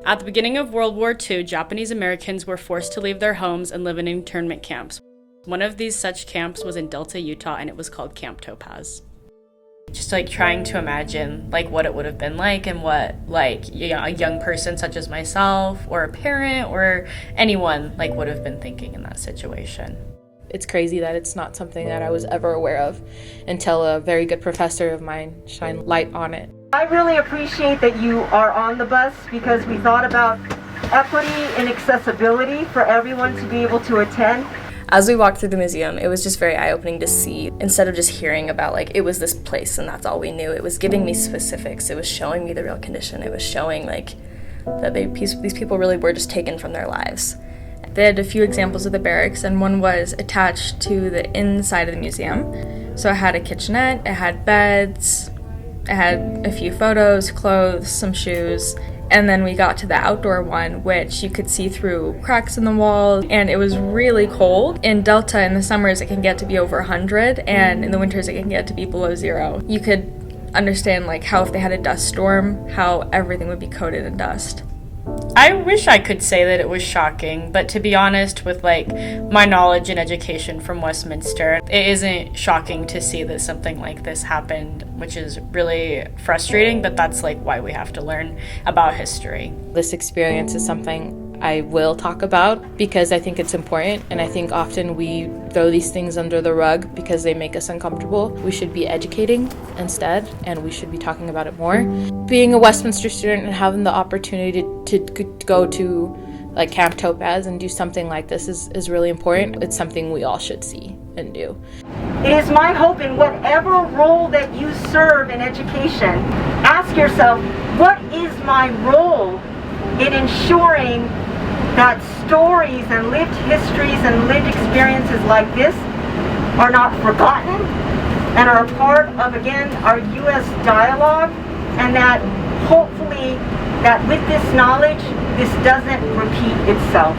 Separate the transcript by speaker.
Speaker 1: At the beginning of World War II, Japanese Americans were forced to leave their homes and live in internment camps. One of these such camps was in Delta, Utah, and it was called Camp Topaz. Just trying to imagine what it would have been like, and what a young person such as myself or a parent or anyone would have been thinking in that situation.
Speaker 2: It's crazy that it's not something that I was ever aware of until a very good professor of mine shined light on it.
Speaker 3: I really appreciate that you are on the bus, because we thought about equity and accessibility for everyone to be able to attend.
Speaker 4: As we walked through the museum, it was just very eye-opening to see, instead of just hearing about it was this place and that's all we knew. It was giving me specifics. It was showing me the real condition. It was showing that these people really were just taken from their lives. They had a few examples of the barracks, and one was attached to the inside of the museum. So it had a kitchenette, it had beds, it had a few photos, clothes, some shoes. And then we got to the outdoor one, which you could see through cracks in the wall, and it was really cold. In Delta, in the summers, it can get to be over 100, and in the winters, it can get to be below 0. You could understand how if they had a dust storm, how everything would be coated in dust.
Speaker 1: I wish I could say that it was shocking, but to be honest, with my knowledge and education from Westminster, it isn't shocking to see that something like this happened, which is really frustrating, but that's why we have to learn about history.
Speaker 2: This experience is something I will talk about because I think it's important, and I think often we throw these things under the rug because they make us uncomfortable. We should be educating instead, and we should be talking about it more. Being a Westminster student and having the opportunity to go to Camp Topaz and do something like this is really important. It's something we all should see and do.
Speaker 3: It is my hope, in whatever role that you serve in education, ask yourself, what is my role in ensuring that stories and lived histories and lived experiences like this are not forgotten and are a part of, again, our U.S. dialogue, and that hopefully that with this knowledge, this doesn't repeat itself.